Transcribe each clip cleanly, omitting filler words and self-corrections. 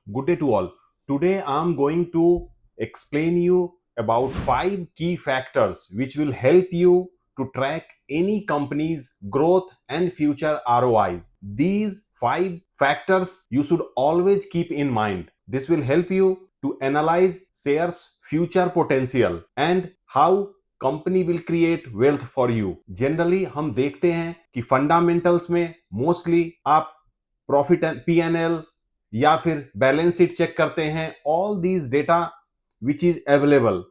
Good day to all. Today I'm going to explain you about 5 key factors which will help you to track any company's growth and future ROIs. These 5 factors you should always keep in mind. This will help you to analyze shares future potential and how company will create wealth for you. Generally हम देखते हैं कि fundamentals में mostly आप profit PNL या फिर balance sheet check करते हैं। All these data which is available,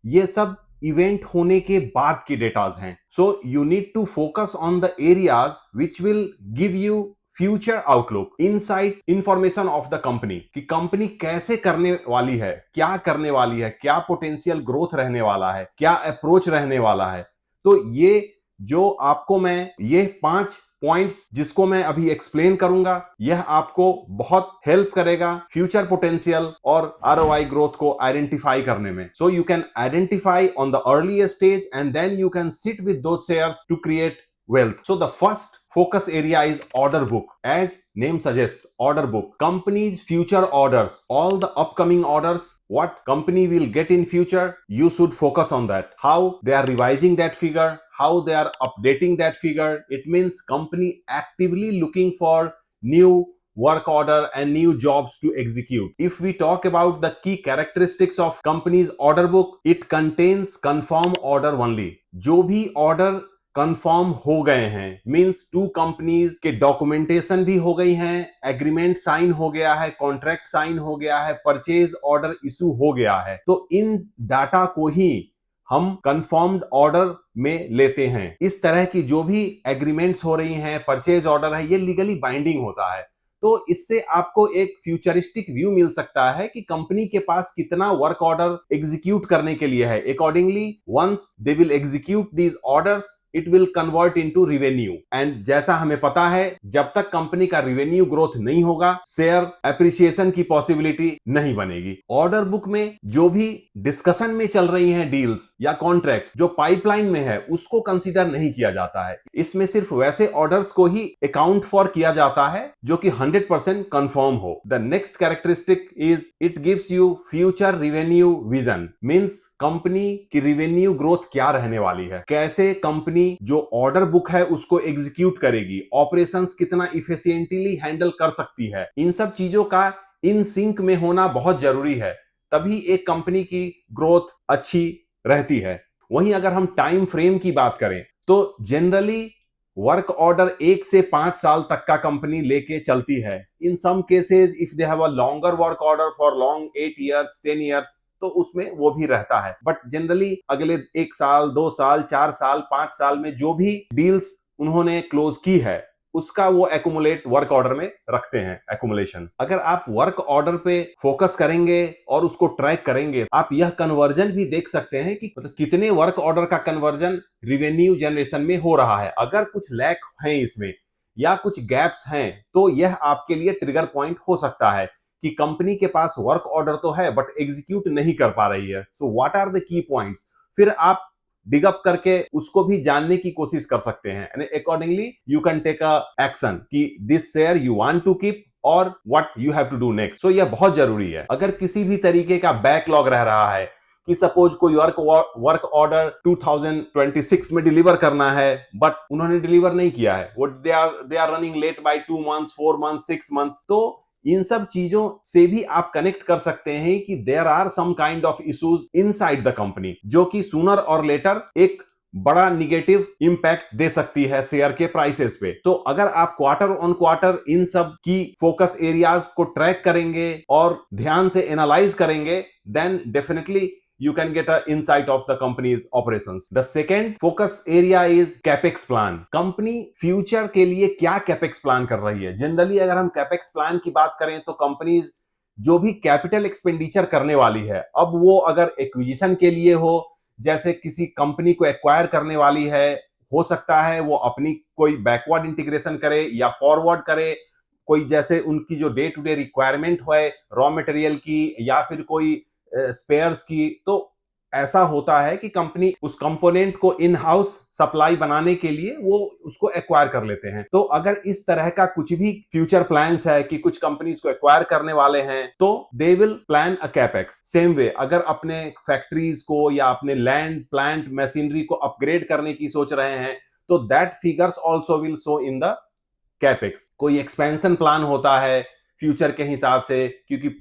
ये सब इवेंट होने के बाद की डेटाज हैं। So you need to focus on the areas which will give you future outlook, insight information of the company कि कंपनी कैसे करने वाली है, क्या करने वाली है, क्या पोटेंशियल ग्रोथ रहने वाला है, क्या अप्रोच रहने वाला है। तो ये जो आपको मैं ये 5 पॉइंट्स जिसको मैं अभी एक्सप्लेन करूंगा, यह आपको बहुत हेल्प करेगा फ्यूचर पोटेंशियल और आरओआई ग्रोथ को आइडेंटिफाई करने में। So you can identify on the earliest stage and then you can sit with those shares to create wealth. So the first focus area is order book. As name suggests, order book. Company's future orders, all the upcoming orders, what company will get in future, you should focus on that. How they are revising that figure, how they are updating that figure. It means company actively looking for new work order and new jobs to execute. If we talk about the key characteristics of company's order book, it contains confirm order only. जो भी order confirm हो गए हैं means to companies के documentation भी हो गई हैं, एग्रीमेंट साइन हो गया है, कॉन्ट्रैक्ट साइन हो गया है, परचेज ऑर्डर इशू हो गया है। तो इन डाटा को ही हम कंफर्म्ड ऑर्डर में लेते हैं। इस तरह की जो भी एग्रीमेंट्स हो रही हैं, परचेज ऑर्डर है, ये लीगली बाइंडिंग होता है। तो इससे आपको एक फ्यूचरिस्टिक व्यू मिल सकता है कि कंपनी के पास कितना वर्क ऑर्डर एग्जीक्यूट करने के लिए है। Accordingly once they will execute these orders, it will convert into revenue. And जैसा हमें पता है, जब तक कंपनी का रिवेन्यू ग्रोथ नहीं होगा, शेयर एप्रिसिएशन की पॉसिबिलिटी नहीं बनेगी। ऑर्डर बुक में जो भी डिस्कशन में चल रही हैं डील्स या कॉन्ट्रैक्ट जो पाइपलाइन में है, उसको कंसीडर नहीं किया जाता है। इसमें सिर्फ वैसे ऑर्डर्स को ही अकाउंट फॉर किया जाता है जो कि 100% कंफर्म हो। The next characteristic is it gives you future revenue vision. Means company की रिवेन्यू ग्रोथ क्या रहने वाली है, कैसे कंपनी जो ऑर्डर बुक है उसको एग्जीक्यूट करेगी, ऑपरेशंस कितना इफिशिएंटली हैंडल कर सकती है। इन सब चीजों का इन सिंक में होना बहुत जरूरी है, तभी एक कंपनी की ग्रोथ अच्छी रहती है। वहीं अगर हम टाइम फ्रेम की बात करें तो जनरली वर्क ऑर्डर 1 से 5 साल तक का कंपनी लेके चलती है। In some cases if they have a longer work order for long 8 years 10 years, तो उसमें वो भी रहता है। बट जनरली अगले 1 साल 2 साल 4 साल 5 साल में जो भी डील्स उन्होंने क्लोज की है, उसका वो एक्यूमुलेट वर्क ऑर्डर में रखते हैं, एक्यूमुलेशन। अगर आप वर्क ऑर्डर पे फोकस करेंगे और उसको ट्रैक करेंगे, आप यह कन्वर्जन भी देख सकते हैं कि मतलब कितने वर्क ऑर्डर का कन्वर्जन रिवेन्यू जनरेशन में हो रहा है। अगर कुछ लैक है इसमें या कुछ गैप्स हैं, तो यह आपके लिए ट्रिगर पॉइंट हो सकता है कि कंपनी के पास वर्क ऑर्डर तो है बट एग्जीक्यूट नहीं कर पा रही है। So what are the key points, फिर आप डिग अप करके उसको भी जानने की कोशिश कर सकते हैं and accordingly you can take a action कि this share you want to keep और what you have to do next. तो यह बहुत जरूरी है। अगर किसी भी तरीके का बैकलॉग रह रहा है कि सपोज कोई वर्क ऑर्डर 2026 में डिलीवर करना है बट उन्होंने डिलीवर नहीं किया है, वो they are running late by 2 months 4 months 6 months, तो इन सब चीजों से भी आप कनेक्ट कर सकते हैं कि there are some kind of issues inside the company जो कि सूनर और लेटर एक बड़ा निगेटिव इंपैक्ट दे सकती है शेयर के प्राइसेस पे। तो अगर आप क्वार्टर ऑन क्वार्टर इन सब की फोकस एरियाज को ट्रैक करेंगे और ध्यान से एनालाइज करेंगे, then definitely you can get an insight of the company's operations. The second focus area is capex plan. Company future के लिए क्या कैपेक्स प्लान कर रही है। जनरली अगर हम कैपेक्स प्लान की बात करें तो कंपनीज जो भी कैपिटल एक्सपेंडिचर करने वाली है, अब वो अगर एक्विजिशन के लिए हो, जैसे किसी कंपनी को एक्वायर करने वाली है, हो सकता है वो अपनी कोई बैकवर्ड इंटीग्रेशन करे या फॉरवर्ड करे, कोई जैसे उनकी जो डे टू डे रिक्वायरमेंट है रॉ मटेरियल की या फिर कोई स्पेयर्स की, तो ऐसा होता है कि कंपनी उस कंपोनेंट को इन हाउस सप्लाई बनाने के लिए वो उसको एक्वायर कर लेते हैं। तो अगर इस तरह का कुछ भी फ्यूचर प्लान्स है कि कुछ कंपनीज को एक्वायर करने वाले हैं, तो they will plan a capex. Same way अगर अपने फैक्ट्रीज को या अपने लैंड प्लांट मशीनरी को अपग्रेड करने की सोच रहे हैं, तो that figures also will show in the capex. कोई एक्सपेंशन प्लान होता है फ्यूचर के हिसाब से, क्योंकि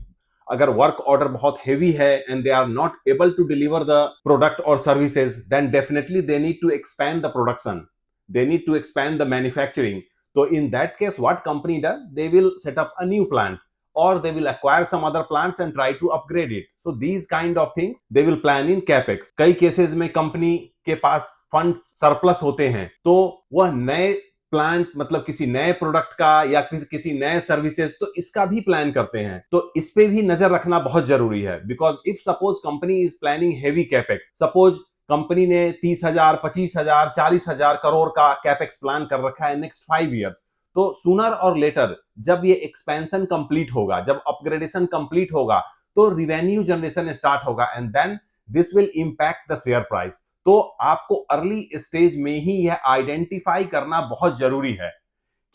अगर वर्क ऑर्डर बहुत हेवी है and they are not able to deliver the product और services, then definitely they need to expand the production, they need to expand the manufacturing. So in that case, what company does, they will set up a new plant or they will acquire some other plants and try to upgrade it. So these kind of things they will plan in capex. कई cases में company के पास fund surplus होते हैं, तो वह नए plant मतलब किसी नए प्रोडक्ट का या फिर किसी नए सर्विसेज, तो इसका भी प्लान करते हैं। तो इस पे भी नजर रखना बहुत जरूरी है, because if suppose company is planning heavy capex, suppose company ने 30,000, 25,000, 40,000 करोड़ का कैपेक्स प्लान कर रखा है नेक्स्ट 5 इयर्स, तो सूनर और लेटर जब ये एक्सपेंशन कंप्लीट होगा, जब अपग्रेडेशन कंप्लीट होगा, तो रिवेन्यू जनरेशन स्टार्ट होगा and then this will impact the share price. तो आपको अर्ली स्टेज में ही यह आइडेंटिफाई करना बहुत जरूरी है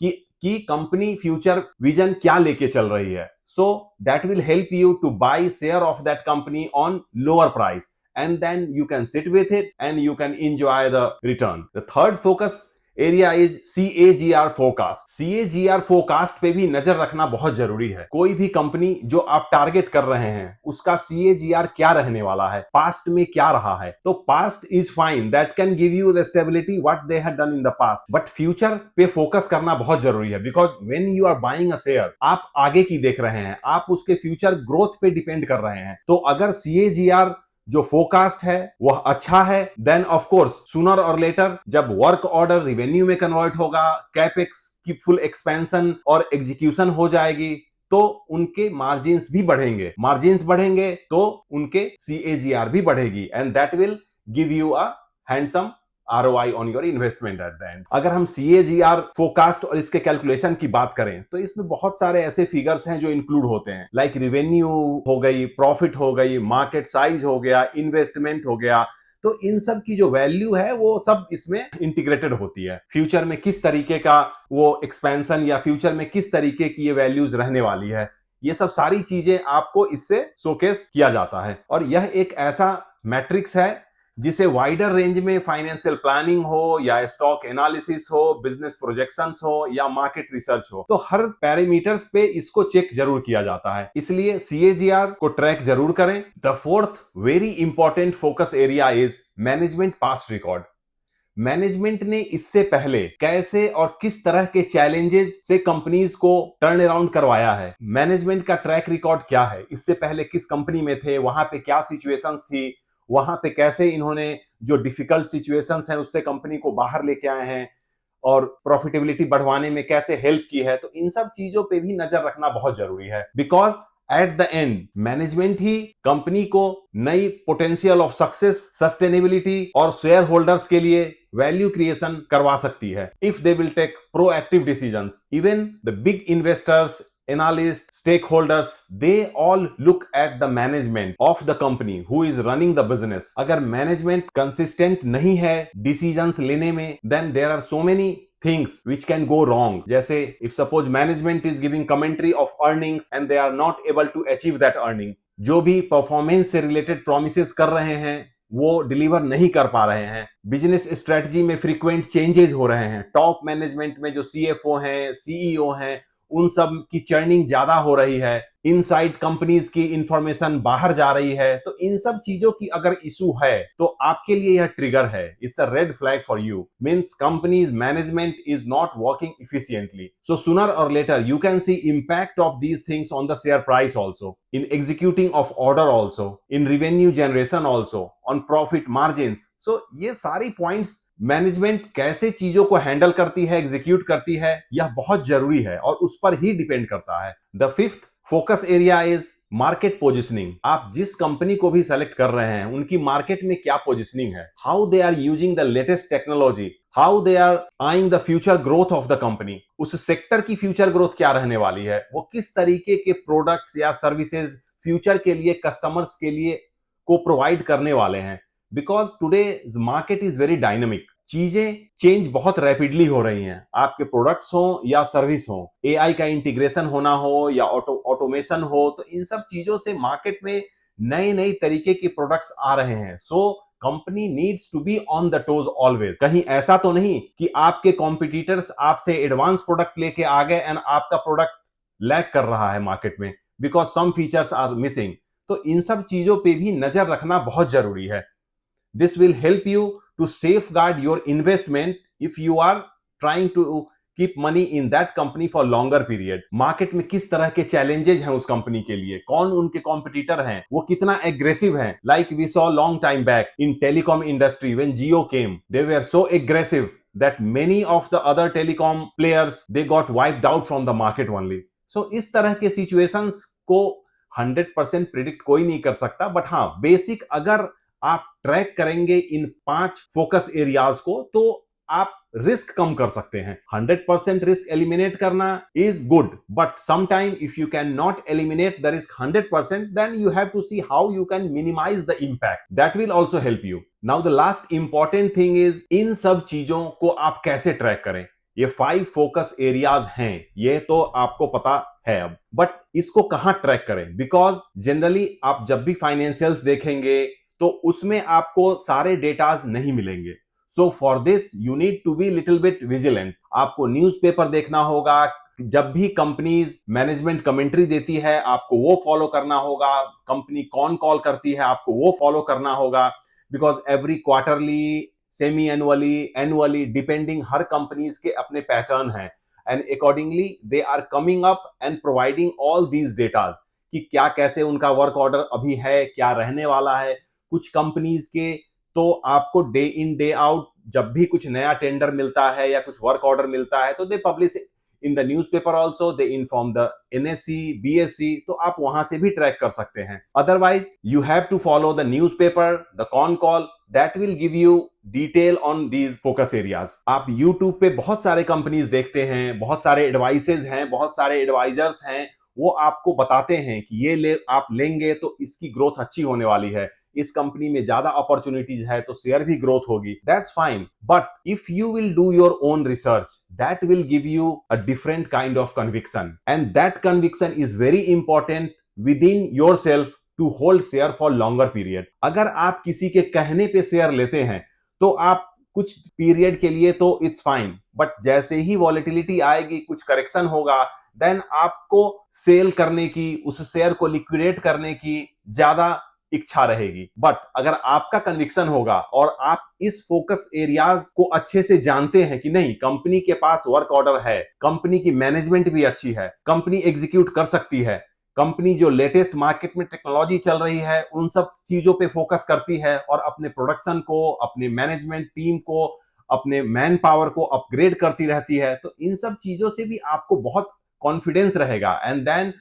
कि कंपनी फ्यूचर विजन क्या लेके चल रही है। So that will help you to buy share of that company on lower price, and then you can sit with it and you can enjoy the return. The third focus area is CAGR forecast. CAGR forecast पे भी नजर रखना बहुत जरूरी है। कोई भी company जो आप टारगेट कर रहे हैं उसका CAGR क्या रहने वाला है, पास्ट में क्या रहा है। तो past is fine, that can give you the stability what they have done in the past, but future पे फोकस करना बहुत जरूरी है, because when you are buying a share, आप आगे की देख रहे हैं, आप उसके फ्यूचर ग्रोथ पे डिपेंड कर रहे हैं। तो अगर CAGR जो फोरकास्ट है वह अच्छा है, देन ऑफ कोर्स सूनर और लेटर जब वर्क ऑर्डर रिवेन्यू में कन्वर्ट होगा, कैपेक्स की फुल एक्सपेंशन और एग्जीक्यूशन हो जाएगी, तो उनके मार्जिन्स भी बढ़ेंगे, मार्जिन्स बढ़ेंगे तो उनके CAGR भी बढ़ेगी and that will give you a handsome ROI on your investment at the and. अगर हम CAGR फोरकास्ट और इसके कैलकुलेशन की बात करें, तो इसमें बहुत सारे ऐसे फिगर्स हैं जो इंक्लूड होते हैं, लाइक रिवेन्यू हो गई, प्रॉफिट हो गई, मार्केट साइज हो गया, इन्वेस्टमेंट हो गया। तो इन सब की जो वैल्यू है वो सब इसमें इंटीग्रेटेड होती है। फ्यूचर में किस तरीके का वो एक्सपेंशन या फ्यूचर में किस तरीके की ये वैल्यूज रहने वाली है, ये सब सारी चीजें आपको इससे शोकेस किया जाता है। और यह एक ऐसा मैट्रिक्स है जिसे वाइडर रेंज में फाइनेंशियल प्लानिंग हो या स्टॉक एनालिसिस हो, बिजनेस प्रोजेक्शंस हो या मार्केट रिसर्च हो, तो हर पैरामीटर्स पे इसको चेक जरूर किया जाता है, इसलिए CAGR को ट्रैक जरूर करें। The fourth very important focus area is management past record. Management ने इससे पहले कैसे और किस तरह के चैलेंजेस से कंपनीज को टर्न अराउंड करवाया है, मैनेजमेंट का ट्रैक रिकॉर्ड क्या है, इससे पहले किस कंपनी में थे, वहां पे क्या सिचुएशंस थी, वहां पे कैसे इन्होंने जो डिफिकल्ट सिचुएशंस हैं उससे कंपनी को बाहर लेके आए हैं और प्रॉफिटेबिलिटी बढ़वाने में कैसे हेल्प की है। तो इन सब चीजों पे भी नजर रखना बहुत जरूरी है, because at the end management ही कंपनी को नई पोटेंशियल ऑफ सक्सेस, सस्टेनेबिलिटी और शेयर होल्डर्स के लिए वैल्यू क्रिएशन करवा सकती है if they will take proactive decisions. Even the big investors, analysts, stakeholders, they all look at the management of the company who is running the business. अगर management consistent नहीं है decisions लेने में, then there are so many things which can go wrong. जैसे if suppose management is giving commentary of earnings and they are not able to achieve that earning, जो भी performance से related promises कर रहे हैं वो डिलीवर नहीं कर पा रहे हैं, बिजनेस स्ट्रेटजी में फ्रीक्वेंट चेंजेस हो रहे हैं, टॉप मैनेजमेंट में जो CFO हैं, CEO हैं, उन सब की चर्निंग ज्यादा हो रही है, इनसाइड कंपनीज की इंफॉर्मेशन बाहर जा रही है, तो इन सब चीजों की अगर इशू है तो आपके लिए यह ट्रिगर है, it's a red flag for you, means companies management is not working efficiently. So sooner और later you can see impact of these things on the share price also, in executing of order also, in revenue generation also, on profit margins. So ये सारी points management कैसे चीजों को handle करती है, execute करती है, यह बहुत जरूरी है और उस पर ही डिपेंड करता है। The fifth focus area is market positioning. आप जिस कंपनी को भी सेलेक्ट कर रहे हैं उनकी मार्केट में क्या पोजिशनिंग है, how they are using the latest technology, how they are eyeing the future growth of the company, उस सेक्टर की फ्यूचर ग्रोथ क्या रहने वाली है, वो किस तरीके के प्रोडक्ट्स या सर्विसेज फ्यूचर के लिए कस्टमर्स के लिए को प्रोवाइड करने वाले हैं, because today market is very dynamic. चीजें चेंज बहुत रैपिडली हो रही हैं, आपके प्रोडक्ट्स हो या सर्विस हो, एआई का इंटीग्रेशन होना हो या ऑटोमेशन हो, तो इन सब चीजों से मार्केट में नए नए तरीके के प्रोडक्ट्स आ रहे हैं। So company needs to be on the toes always. कहीं ऐसा तो नहीं कि आपके कॉम्पिटिटर्स आपसे एडवांस प्रोडक्ट लेके आ गए एंड आपका प्रोडक्ट लैग कर रहा है मार्केट में because some features are missing. तो इन सब चीजों पे भी नजर रखना बहुत जरूरी है। This will help you to safeguard your investment if you are trying to keep money in that company for longer period. Market में किस तरह के चैलेंजेस हैं उस कंपनी के लिए, कौन उनके कॉम्पिटिटर हैं, वो कितना एग्रेसिव हैं। Like we saw long time back in telecom industry when Jio came, they were so aggressive that many of the other telecom players they got wiped out from the market only. So इस तरह के situations को 100% predict कोई नहीं कर सकता, but हाँ basic अगर आप ट्रैक करेंगे इन 5 फोकस एरियाज को तो आप रिस्क कम कर सकते हैं। 100% रिस्क एलिमिनेट करना is good, but sometime if you can not eliminate the risk 100%, then you have to see how you can minimise the impact. That will also help you. Now the last important thing is इन सब चीजों को आप कैसे track करें। ये 5 focus areas हैं, ये तो आपको पता है अब, बट इसको कहां ट्रैक करें, बिकॉज जनरली आप जब भी फाइनेंशियल्स देखेंगे तो उसमें आपको सारे डेटाज नहीं मिलेंगे। So for this you need to be little bit vigilant. आपको न्यूज़पेपर देखना होगा, जब भी कंपनीज मैनेजमेंट कमेंट्री देती है आपको वो फॉलो करना होगा, कंपनी कौन कॉल करती है आपको वो फॉलो करना होगा, because every quarterly, semi annually, annually, depending, हर कंपनीज के अपने पैटर्न हैं and accordingly they are coming up and providing all these datas कि क्या कैसे उनका वर्क ऑर्डर अभी है, क्या रहने वाला है। कुछ कंपनीज के तो आपको डे इन डे आउट जब भी कुछ नया टेंडर मिलता है या कुछ वर्क ऑर्डर मिलता है तो they publish in the newspaper also, they inform the NSC, BSC, तो आप वहां से भी ट्रैक कर सकते हैं। Otherwise you have to follow the newspaper, the con call, that will give you detail on these focus areas. आप YouTube पे बहुत सारे कंपनीज देखते हैं, बहुत सारे एडवाइसेज हैं, बहुत सारे एडवाइजर्स हैं, वो आपको बताते हैं कि ये आप लेंगे तो इसकी ग्रोथ अच्छी होने वाली है, इस कंपनी में ज्यादा अपॉर्चुनिटीज है तो शेयर भी ग्रोथ होगी। That's fine, but if you will do your own research, that will give you a different kind of conviction and that conviction is very important within yourself to hold share for longer period. अगर आप किसी के कहने पे share लेते हैं तो आप कुछ पीरियड के लिए तो इट्स फाइन, बट जैसे ही वॉलेटिलिटी आएगी, कुछ करेक्शन होगा, देन आपको सेल करने की, उस शेयर को लिक्विडेट करने की ज्यादा इच्छा रहेगी। बट अगर आपका कन्विक्शन होगा और आप इस फोकस एरियाज को अच्छे से जानते हैं कि नहीं, कंपनी के पास वर्क ऑर्डर है, कंपनी की मैनेजमेंट भी अच्छी है, कंपनी एग्जीक्यूट कर सकती है, कंपनी जो लेटेस्ट मार्केट में टेक्नोलॉजी चल रही है उन सब चीजों पे फोकस करती है और अपने प्रोडक्शन को, अपने मैनेजमेंट टीम को, अपने मैन पावर को अपग्रेड करती रहती है, तो इन सब चीजों से भी आपको बहुत कॉन्फिडेंस रहेगा। And then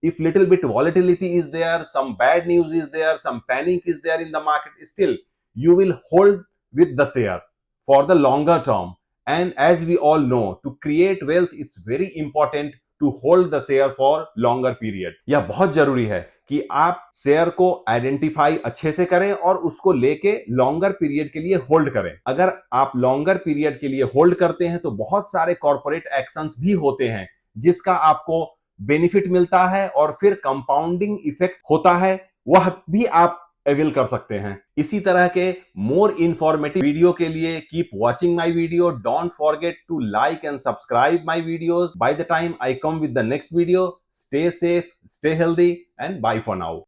if little bit volatility is there, some bad news is there, some panic is there in the market, still you will hold with the share for the longer term. And as we all know, to create wealth it's very important to hold the share for longer period. यह बहुत जरूरी है कि आप share को identify अच्छे से करें और उसको लेके लॉन्गर पीरियड के लिए होल्ड करें। अगर आप लॉन्गर पीरियड के लिए होल्ड करते हैं तो बहुत सारे कॉर्पोरेट एक्शंस भी होते हैं जिसका आपको बेनिफिट मिलता है और फिर कंपाउंडिंग इफेक्ट होता है, वह भी आप अवेल कर सकते हैं। इसी तरह के मोर इंफॉर्मेटिव वीडियो के लिए keep watching my video, don't forget to like and subscribe my videos. By the time I come with the next video, stay safe, stay healthy and bye for now.